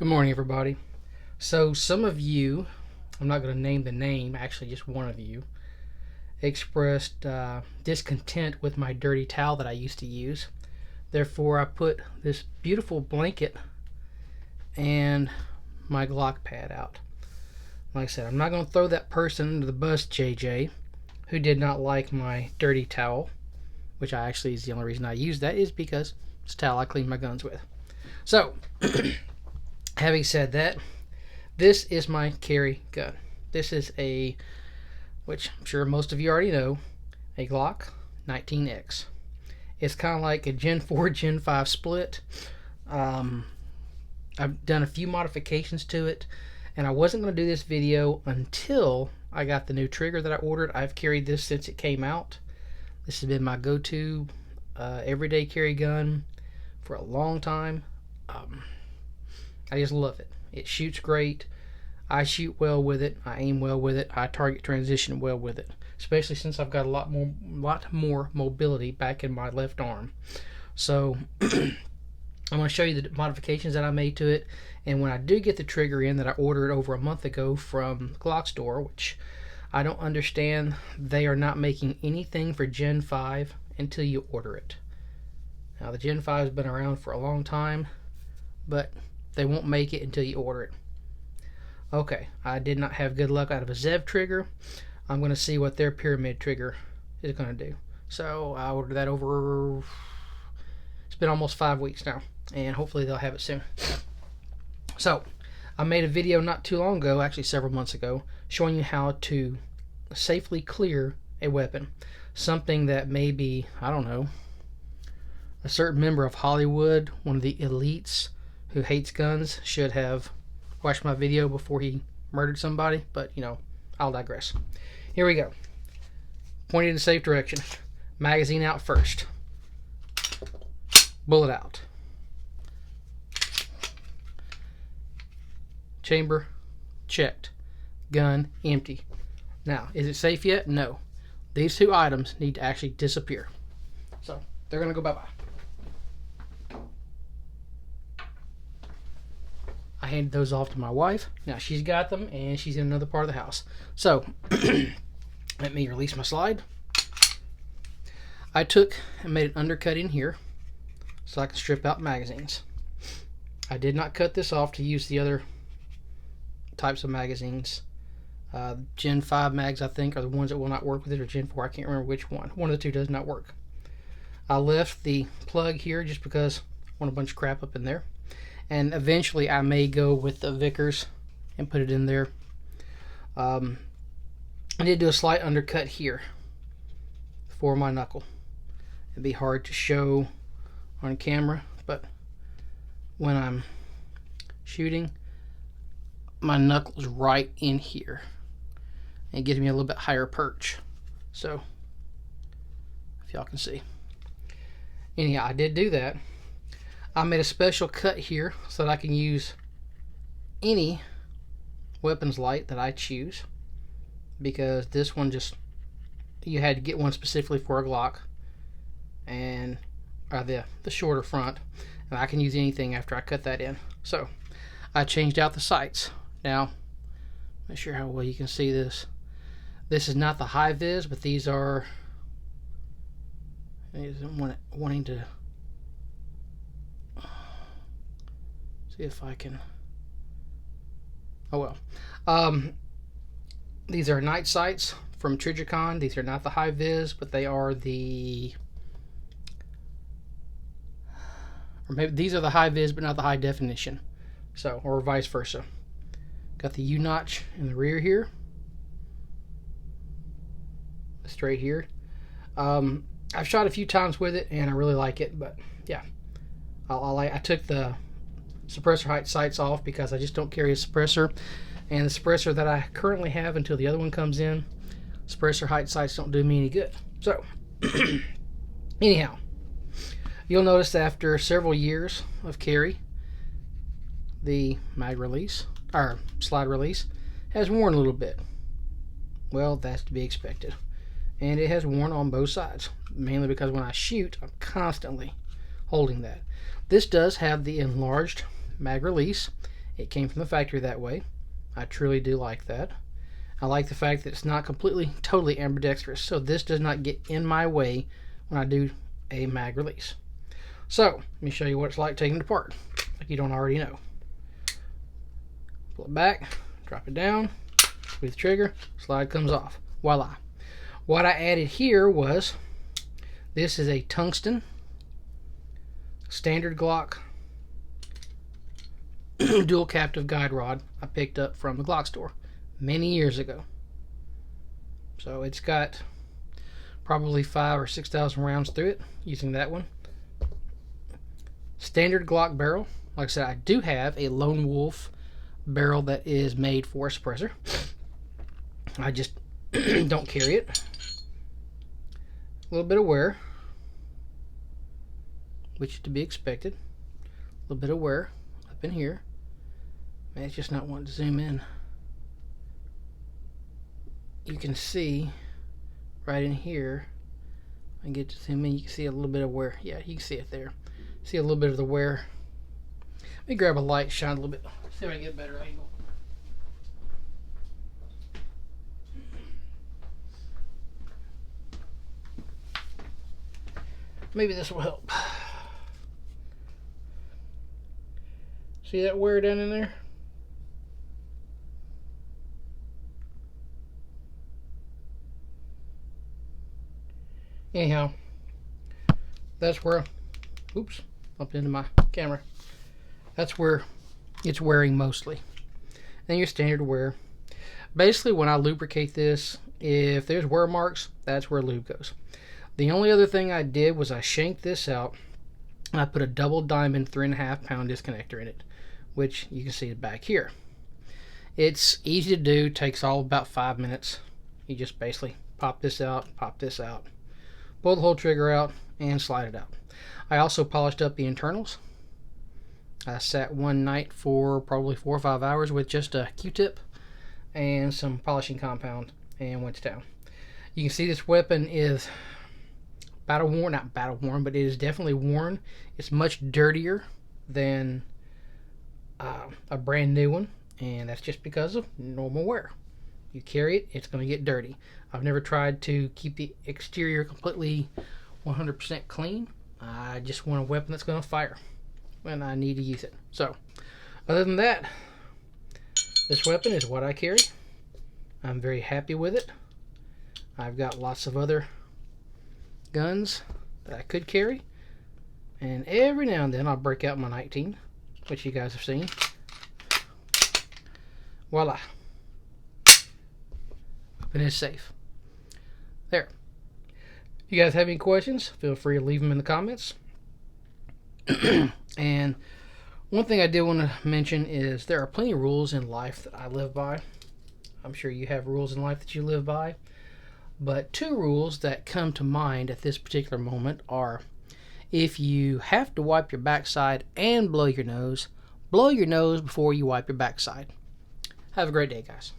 Good morning, everybody. So some of you, I'm not going to name the name, actually just one of you, expressed discontent with my dirty towel that I used to use. Therefore, I put this beautiful blanket and my Glock pad out. Like I said, I'm not going to throw that person under the bus, JJ, who did not like my dirty towel, which I actually is the only reason I use that is because it's a towel I clean my guns with. So, having said that, this is my carry gun. This is a, which I'm sure most of you already know, a Glock 19X. It's kind of like a Gen 4, Gen 5 split. I've done a few modifications to it, and I wasn't going to do this video until I got the new trigger that I ordered. I've carried this since it came out. This has been my go-to everyday carry gun for a long time. I just love it. It shoots great. I shoot well with it. I aim well with it. I target transition well with it, especially since I've got a lot more mobility back in my left arm. So I'm going to show you the modifications that I made to it, and when I do get the trigger in that I ordered over a month ago from Glock Store, which I don't understand, they are not making anything for Gen 5 until you order it. Now the Gen 5 has been around for a long time, but they won't make it until you order it. Okay, I did not have good luck out of a Zev trigger. I'm going to see what their pyramid trigger is going to do. So I ordered that over, it's been almost 5 weeks now, and hopefully they'll have it soon. So I made a video not too long ago, actually several months ago, showing you how to safely clear a weapon. Something that maybe, I don't know, a certain member of Hollywood, one of the elites who hates guns, should have watched my video before he murdered somebody, but you know, I'll digress. Here we go. Pointed in a safe direction. Magazine out first. Bullet out. Chamber checked. Gun empty. Now, is it safe yet? No. These two items need to actually disappear. So, they're going to go bye-bye. I handed those off to my wife. Now she's got them and she's in another part of the house. So let me release my slide. I took and made an undercut in here so I can strip out magazines. I did not cut this off to use the other types of magazines. Gen 5 mags, I think, are the ones that will not work with it, or Gen 4, I can't remember which one. One of the two does not work. I left the plug here just because I want a bunch of crap up in there. And eventually I may go with the Vickers and put it in there. I did do a slight undercut here for my knuckle. It'd be hard to show on camera, but when I'm shooting, my knuckle's right in here. And it gives me a little bit higher perch. So, if y'all can see. Anyhow, I did do that. I made a special cut here so that I can use any weapons light that I choose, because this one just, you had to get one specifically for a Glock, and the shorter front, and I can use anything after I cut that in. So I changed out the sights. Now, not sure how well you can see this. This is not the high vis, but these are, wanting to see if I can, oh well. These are night sights from Trijicon. These are not the high vis, but they are the, or maybe these are the high vis but not the high definition. So, or vice versa. Got the U-notch in the rear here. Straight here. I've shot a few times with it and I really like it, but yeah. I took the suppressor height sights off because I just don't carry a suppressor, and the suppressor that I currently have until the other one comes in, suppressor height sights don't do me any good. So anyhow, you'll notice after several years of carry, the mag release, or slide release, has worn a little bit. Well, that's to be expected, and it has worn on both sides, mainly because when I shoot, I'm constantly holding that. This does have the enlarged mag release. It came from the factory that way. I truly do like that. I like the fact that it's not totally ambidextrous, so this does not get in my way when I do a mag release. So, let me show you what it's like taking it apart, like you don't already know. Pull it back, drop it down, squeeze the trigger, slide comes off. Voila. What I added here was, this is a tungsten standard Glock dual captive guide rod I picked up from the Glock store many years ago. So it's got probably 5,000 or 6,000 rounds through it using that one. Standard Glock barrel. Like I said, I do have a Lone Wolf barrel that is made for a suppressor. I just don't carry it. A little bit of wear, which is to be expected. A little bit of wear up in here. Man, it's just not wanting to zoom in. You can see right in here, I get to zoom in, you can see a little bit of wear. Yeah, you can see it there. See a little bit of the wear. Let me grab a light, shine a little bit, see if I can get a better angle. Maybe this will help. See that wear down in there? Anyhow, that's where, oops, bumped into my camera. That's where it's wearing mostly. And your standard wear. Basically, when I lubricate this, if there's wear marks, that's where lube goes. The only other thing I did was I shanked this out and I put a double diamond 3.5 pound disconnector in it, which you can see it back here. It's easy to do, takes all about 5 minutes. You just basically pop this out, pull the whole trigger out, and slide it out. I also polished up the internals. I sat one night for probably 4 or 5 hours with just a Q-tip and some polishing compound and went to town. You can see this weapon is battle worn, not battle worn, but it is definitely worn. It's much dirtier than a brand new one, and that's just because of normal wear. You carry it, it's going to get dirty. I've never tried to keep the exterior completely 100% clean. I just want a weapon that's going to fire when I need to use it. So, other than that, this weapon is what I carry. I'm very happy with it. I've got lots of other guns that I could carry, and every now and then I'll break out my 19, which you guys have seen. Voila. Weapon is safe. There. If you guys have any questions, feel free to leave them in the comments. And one thing I did want to mention is there are plenty of rules in life that I live by. I'm sure you have rules in life that you live by. But 2 rules that come to mind at this particular moment are, if you have to wipe your backside and blow your nose before you wipe your backside. Have a great day, guys.